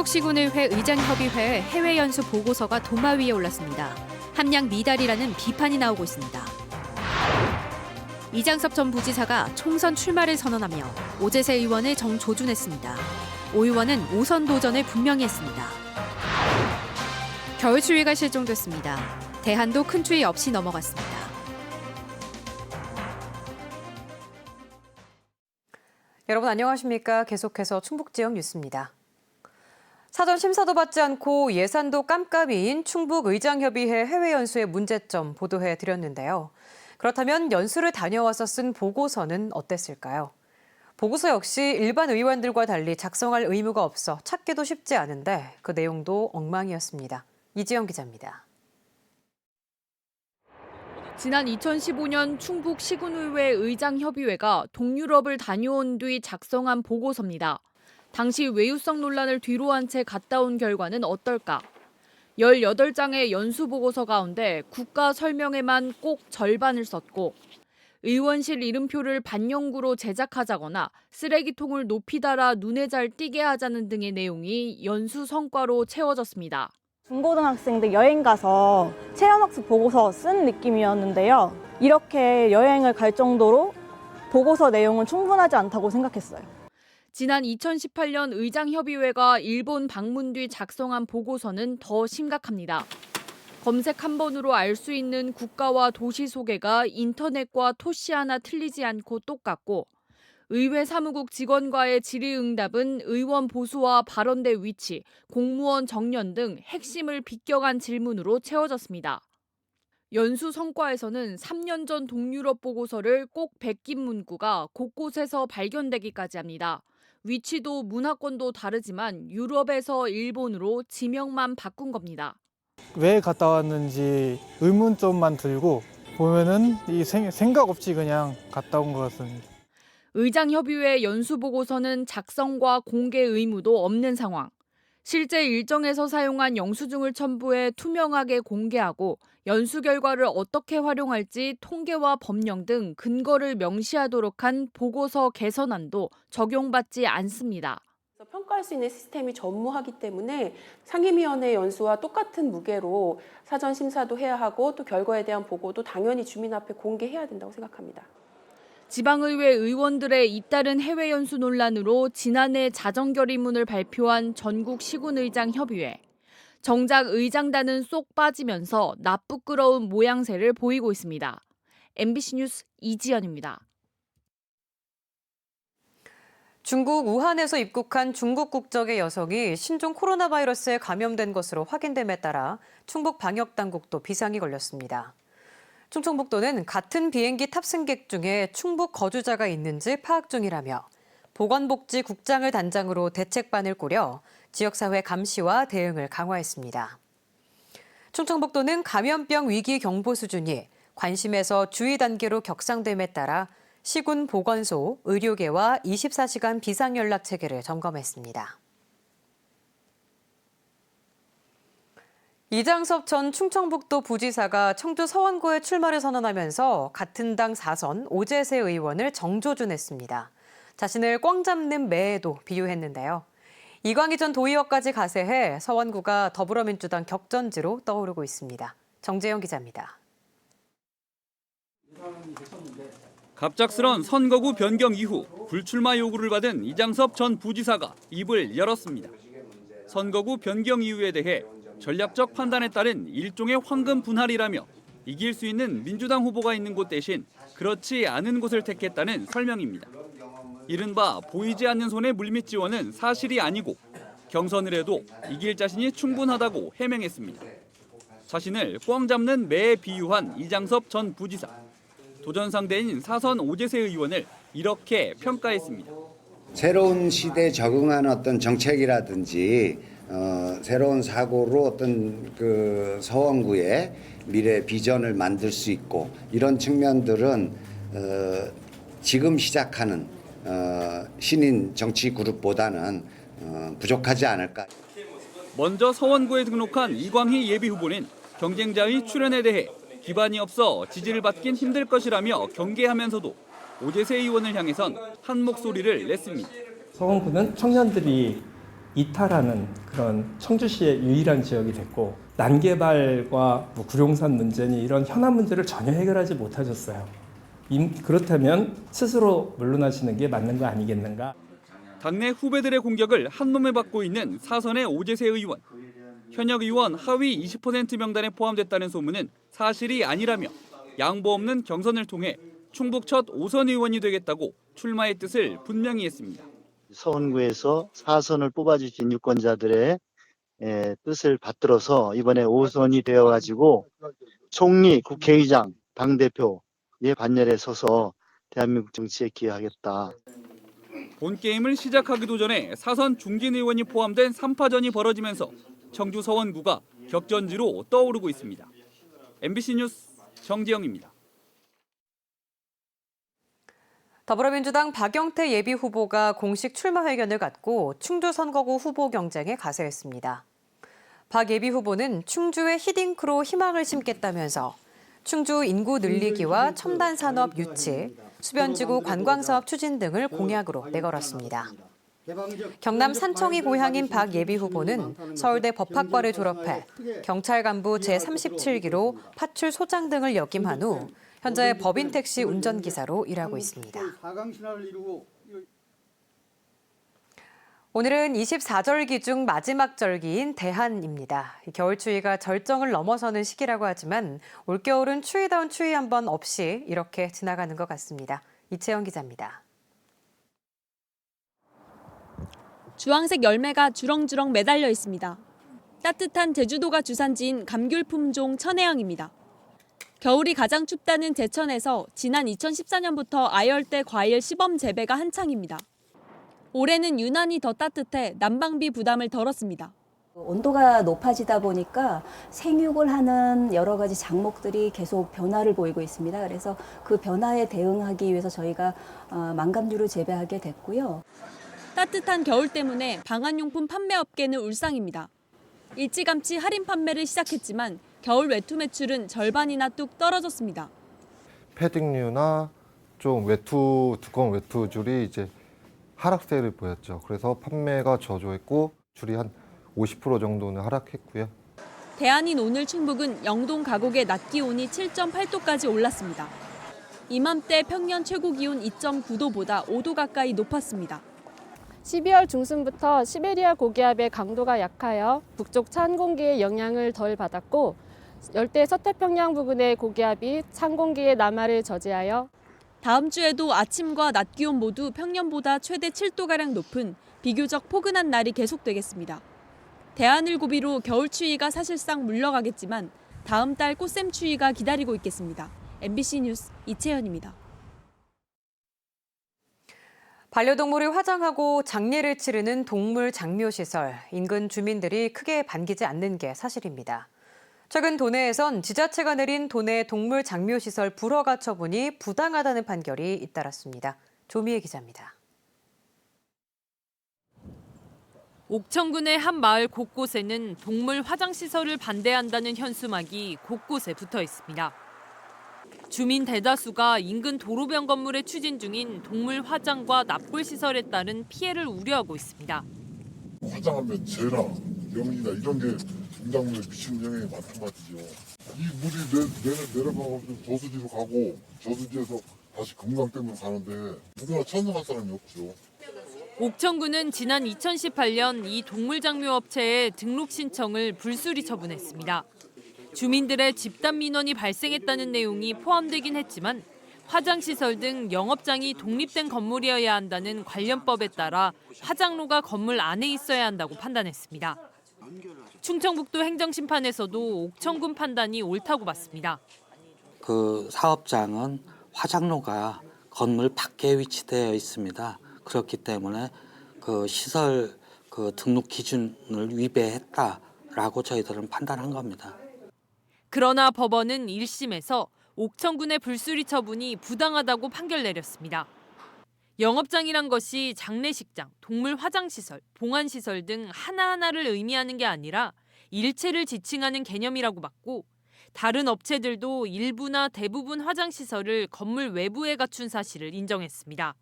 충북시군의회 의장협의회의 해외 연수 보고서가 도마 위에 올랐습니다. 함량 미달이라는 비판이 나오고 있습니다. 이장섭 전 부지사가 총선 출마를 선언하며 오재세 의원을 정조준했습니다. 오 의원은 5선 도전을 분명히 했습니다. 겨울 추위가 실종됐습니다. 대한도 큰 추위 없이 넘어갔습니다. 여러분 안녕하십니까? 계속해서 충북 지역 뉴스입니다. 사전 심사도 받지 않고 예산도 깜깜이인 충북 의장협의회 해외 연수의 문제점 보도해 드렸는데요. 그렇다면 연수를 다녀와서 쓴 보고서는 어땠을까요? 보고서 역시 일반 의원들과 달리 작성할 의무가 없어 찾기도 쉽지 않은데 그 내용도 엉망이었습니다. 이지영 기자입니다. 지난 2015년 충북 시군의회 의장협의회가 동유럽을 다녀온 뒤 작성한 보고서입니다. 당시 외유성 논란을 뒤로한 채 갔다 온 결과는 어떨까? 18장의 연수보고서 가운데 국가 설명에만 꼭 절반을 썼고 의원실 이름표를 반영구로 제작하자거나 쓰레기통을 높이 달아 눈에 잘 띄게 하자는 등의 내용이 연수 성과로 채워졌습니다. 중고등학생들 여행 가서 체험학습 보고서 쓴 느낌이었는데요. 이렇게 여행을 갈 정도로 보고서 내용은 충분하지 않다고 생각했어요. 지난 2018년 의장협의회가 일본 방문 뒤 작성한 보고서는 더 심각합니다. 검색 한 번으로 알 수 있는 국가와 도시 소개가 인터넷과 토시 하나 틀리지 않고 똑같고 의회 사무국 직원과의 질의응답은 의원 보수와 발언대 위치, 공무원 정년 등 핵심을 비껴간 질문으로 채워졌습니다. 연수 성과에서는 3년 전 동유럽 보고서를 꼭 베낀 문구가 곳곳에서 발견되기까지 합니다. 위치도 문화권도 다르지만 유럽에서 일본으로 지명만 바꾼 겁니다. 왜 갔다 왔는지 의문점만 들고 보면은 이 생각 없이 그냥 갔다 온 것 같습니다. 의장협의회 연수보고서는 작성과 공개 의무도 없는 상황. 실제 일정에서 사용한 영수증을 첨부해 투명하게 공개하고 연수 결과를 어떻게 활용할지 통계와 법령 등 근거를 명시하도록 한 보고서 개선안도 적용받지 않습니다. 평가할 수 있는 시스템이 전무하기 때문에 상임위원회 연수와 똑같은 무게로 사전 심사도 해야 하고 또 결과에 대한 보고도 당연히 주민 앞에 공개해야 된다고 생각합니다. 지방의회 의원들의 잇따른 해외 연수 논란으로 지난해 자정결의문을 발표한 전국 시군의장협의회. 정작 의장단은 쏙 빠지면서 나쁘끄러운 모양새를 보이고 있습니다. MBC 뉴스 이지연입니다. 중국 우한에서 입국한 중국 국적의 여성이 신종 코로나 바이러스에 감염된 것으로 확인됨에 따라 충북 방역당국도 비상이 걸렸습니다. 충청북도는 같은 비행기 탑승객 중에 충북 거주자가 있는지 파악 중이라며 보건복지국장을 단장으로 대책반을 꾸려 지역사회 감시와 대응을 강화했습니다. 충청북도는 감염병 위기 경보 수준이 관심에서 주의 단계로 격상됨에 따라 시군 보건소, 의료계와 24시간 비상연락체계를 점검했습니다. 이장섭 전 충청북도 부지사가 청주 서원구에 출마를 선언하면서 같은 당 4선 오재세 의원을 정조준했습니다. 자신을 꽝 잡는 매에도 비유했는데요. 이광희 전 도의원까지 가세해 서원구가 더불어민주당 격전지로 떠오르고 있습니다. 정재영 기자입니다. 갑작스런 선거구 변경 이후 불출마 요구를 받은 이장섭 전 부지사가 입을 열었습니다. 선거구 변경 이유에 대해 전략적 판단에 따른 일종의 황금 분할이라며 이길 수 있는 민주당 후보가 있는 곳 대신 그렇지 않은 곳을 택했다는 설명입니다. 이른바 보이지 않는 손의 물밑 지원은 사실이 아니고 경선을 해도 이길 자신이 충분하다고 해명했습니다. 자신을 꽝 잡는 매에 비유한 이장섭 전 부지사. 도전 상대인 사선 오재세 의원을 이렇게 평가했습니다. 새로운 시대에 적응하는 어떤 정책이라든지 새로운 사고로 어떤 그 서원구의 미래 비전을 만들 수 있고 이런 측면들은 지금 시작하는 신인 정치 그룹보다는 부족하지 않을까. 먼저 서원구에 등록한 이광희 예비후보는 경쟁자의 출연에 대해 기반이 없어 지지를 받긴 힘들 것이라며 경계하면서도 오재세 의원을 향해선 한 목소리를 냈습니다. 서원구는 청년들이 이탈하는 그런 청주시의 유일한 지역이 됐고 난개발과 구룡산 문제니 이런 현안 문제를 전혀 해결하지 못하셨어요. 그렇다면 스스로 물러나시는 게 맞는 거 아니겠는가? 당내 후배들의 공격을 한몸에 받고 있는 사선의 오재세 의원. 현역 의원 하위 20% 명단에 포함됐다는 소문은 사실이 아니라며 양보 없는 경선을 통해 충북 첫 5선 의원이 되겠다고 출마의 뜻을 분명히 했습니다. 서원구에서 4선을 뽑아주신 유권자들의 뜻을 받들어서 이번에 5선이 되어가지고 총리, 국회의장, 당대표의 반열에 서서 대한민국 정치에 기여하겠다. 본 게임을 시작하기도 전에 사선 중진 의원이 포함된 3파전이 벌어지면서 청주 서원구가 격전지로 떠오르고 있습니다. MBC 뉴스 정지영입니다. 더불어민주당 박영태 예비후보가 공식 출마 회견을 갖고 충주 선거구 후보 경쟁에 가세했습니다. 박 예비후보는 충주의 히딩크로 희망을 심겠다면서 충주 인구 늘리기와 첨단 산업 유치, 수변지구 관광사업 추진 등을 공약으로 내걸었습니다. 경남 산청이 고향인 박 예비후보는 서울대 법학과를 졸업해 경찰 간부 제37기로 파출소장 등을 역임한 후 현재 법인 택시 운전기사로 일하고 있습니다. 오늘은 24절기 중 마지막 절기인 대한입니다. 겨울 추위가 절정을 넘어서는 시기라고 하지만 올겨울은 추위다운 추위 한 번 없이 이렇게 지나가는 것 같습니다. 이채영 기자입니다. 주황색 열매가 주렁주렁 매달려 있습니다. 따뜻한 제주도가 주산지인 감귤 품종 천혜향입니다. 겨울이 가장 춥다는 제천에서 지난 2014년부터 아열대 과일 시범 재배가 한창입니다. 올해는 유난히 더 따뜻해 난방비 부담을 덜었습니다. 온도가 높아지다 보니까 생육을 하는 여러 가지 작목들이 계속 변화를 보이고 있습니다. 그래서 그 변화에 대응하기 위해서 저희가 망감류를 재배하게 됐고요. 따뜻한 겨울 때문에 방한용품 판매 업계는 울상입니다. 일찌감치 할인 판매를 시작했지만 겨울 외투 매출은 절반이나 뚝 떨어졌습니다. 패딩류나 좀 두꺼운 외투줄이 이제 하락세를 보였죠. 그래서 판매가 저조했고 줄이 한 50% 정도는 하락했고요. 대안인 오늘 충북은 영동 가곡의 낮 기온이 7.8도까지 올랐습니다. 이맘때 평년 최고 기온 2.9도보다 5도 가까이 높았습니다. 12월 중순부터 시베리아 고기압의 강도가 약하여 북쪽 찬 공기의 영향을 덜 받았고 열대 서태평양 부근의 고기압이 찬 공기의 남하를 저지하여 다음 주에도 아침과 낮 기온 모두 평년보다 최대 7도가량 높은 비교적 포근한 날이 계속되겠습니다. 대안을 고비로 겨울 추위가 사실상 물러가겠지만 다음 달 꽃샘 추위가 기다리고 있겠습니다. MBC 뉴스 이채연입니다. 반려동물을 화장하고 장례를 치르는 동물 장묘시설, 인근 주민들이 크게 반기지 않는 게 사실입니다. 최근 도내에선 지자체가 내린 도내 동물 장묘시설 불허가 처분이 부당하다는 판결이 잇따랐습니다. 조미애 기자입니다. 옥천군의 한 마을 곳곳에는 동물 화장시설을 반대한다는 현수막이 곳곳에 붙어 있습니다. 주민 대다수가 인근 도로변 건물에 추진 중인 동물 화장과 납불시설에 따른 피해를 우려하고 있습니다. 화장하면 재나 병이나 이런 게 인장물에 미치는 영향이 마찬가지죠. 이 물이 내려가고 저수지로 가고 저수지에서 다시 금강댐으로 가는데 누구나 찬성할 사람이 없죠. 옥천군은 지난 2018년 이 동물장묘업체에 등록 신청을 불수리 처분했습니다. 주민들의 집단 민원이 발생했다는 내용이 포함되긴 했지만 화장시설 등 영업장이 독립된 건물이어야 한다는 관련법에 따라 화장로가 건물 안에 있어야 한다고 판단했습니다. 충청북도 행정심판에서도 옥천군 판단이 옳다고 봤습니다. 그 사업장은 화장로가 건물 밖에 위치되어 있습니다. 그렇기 때문에 그 시설 그 등록 기준을 위배했다라고 저희들은 판단한 겁니다. 그러나 법원은 1심에서 옥천군의 불수리 처분이 부당하다고 판결 내렸습니다. 영업장이란 것이 장례식장, 동물 화장시설, 봉안시설 등 하나하나를 의미하는 게 아니라 일체를 지칭하는 개념이라고 봤고 다른 업체들도 일부나 대부분 화장시설을 건물 외부에 갖춘 사실을 인정했습니다.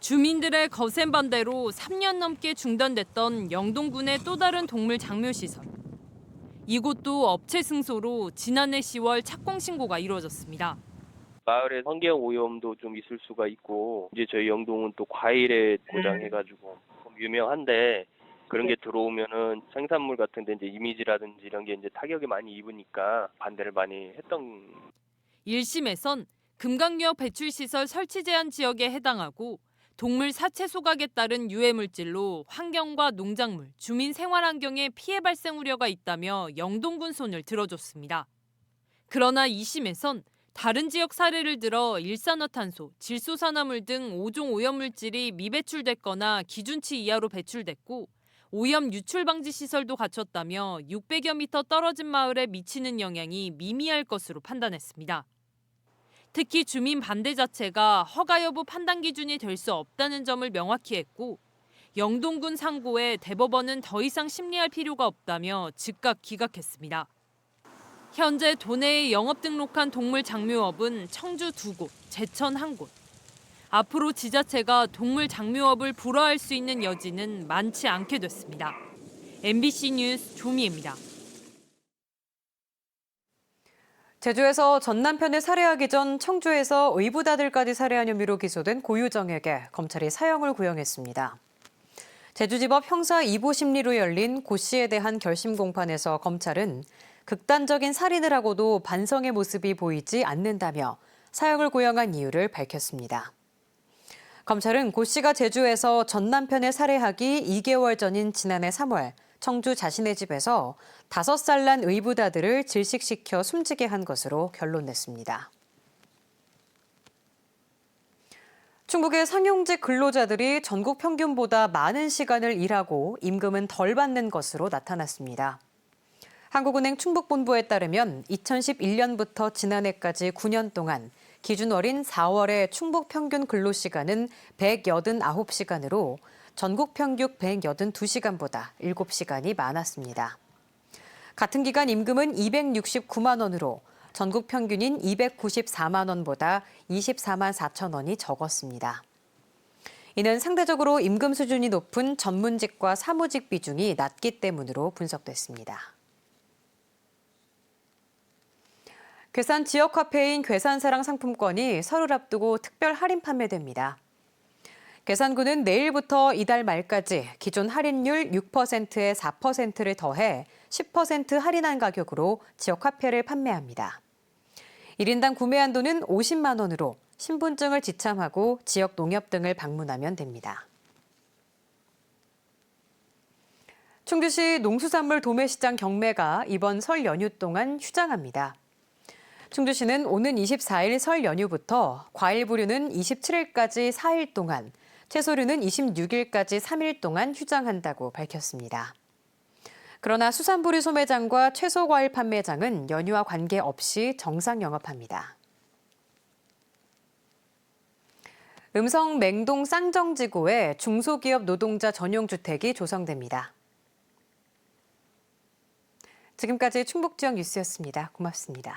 주민들의 거센 반대로 3년 넘게 중단됐던 영동군의 또 다른 동물 장묘시설. 이곳도 업체 승소로 지난해 10월 착공 신고가 이루어졌습니다. 마을에 환경 오염도 좀 있을 수가 있고 이제 저희 영동은 또 과일에 고장해가지고 유명한데 그런 게 들어오면은 생산물 같은 데 이제 이미지라든지 이런 게 이제 타격이 많이 입으니까 반대를 많이 했던. 1심에선 금강유업 배출시설 설치 제한 지역에 해당하고 동물 사체 소각에 따른 유해물질로 환경과 농작물, 주민 생활 환경에 피해 발생 우려가 있다며 영동군 손을 들어줬습니다. 그러나 2심에선 다른 지역 사례를 들어 일산화탄소, 질소산화물 등 5종 오염물질이 미배출됐거나 기준치 이하로 배출됐고 오염 유출 방지 시설도 갖췄다며 600여 미터 떨어진 마을에 미치는 영향이 미미할 것으로 판단했습니다. 특히 주민 반대 자체가 허가 여부 판단 기준이 될 수 없다는 점을 명확히 했고 영동군 상고에 대법원은 더 이상 심리할 필요가 없다며 즉각 기각했습니다. 현재 도내에 영업 등록한 동물 장묘업은 청주 2곳, 제천 1곳. 앞으로 지자체가 동물 장묘업을 불허할 수 있는 여지는 많지 않게 됐습니다. MBC 뉴스 조미애입니다. 제주에서 전 남편을 살해하기 전 청주에서 의붓아들까지 살해한 혐의로 기소된 고유정에게 검찰이 사형을 구형했습니다. 제주지법 형사 2부 심리로 열린 고 씨에 대한 결심 공판에서 검찰은 극단적인 살인을 하고도 반성의 모습이 보이지 않는다며 사형을 구형한 이유를 밝혔습니다. 검찰은 고 씨가 제주에서 전 남편을 살해하기 2개월 전인 지난해 3월 청주 자신의 집에서 5살 난 의붓아들을 질식시켜 숨지게 한 것으로 결론냈습니다. 충북의 상용직 근로자들이 전국 평균보다 많은 시간을 일하고 임금은 덜 받는 것으로 나타났습니다. 한국은행 충북본부에 따르면 2011년부터 지난해까지 9년 동안 기준 어린 4월의 충북 평균 근로시간은 189시간으로 전국 평균 182시간보다 7시간이 많았습니다. 같은 기간 임금은 269만 원으로 전국 평균인 294만 원보다 24만 4천 원이 적었습니다. 이는 상대적으로 임금 수준이 높은 전문직과 사무직 비중이 낮기 때문으로 분석됐습니다. 괴산 지역화폐인 괴산사랑 상품권이 설을 앞두고 특별 할인 판매됩니다. 괴산구는 내일부터 이달 말까지 기존 할인율 6%에 4%를 더해 10% 할인한 가격으로 지역화폐를 판매합니다. 1인당 구매 한도는 50만 원으로 신분증을 지참하고 지역 농협 등을 방문하면 됩니다. 충주시 농수산물 도매시장 경매가 이번 설 연휴 동안 휴장합니다. 충주시는 오는 24일 설 연휴부터 과일 부류는 27일까지 4일 동안, 채소류는 26일까지 3일 동안 휴장한다고 밝혔습니다. 그러나 수산부류 소매장과 채소과일 판매장은 연휴와 관계없이 정상 영업합니다. 음성 맹동 쌍정지구에 중소기업 노동자 전용 주택이 조성됩니다. 지금까지 충북지역 뉴스였습니다. 고맙습니다.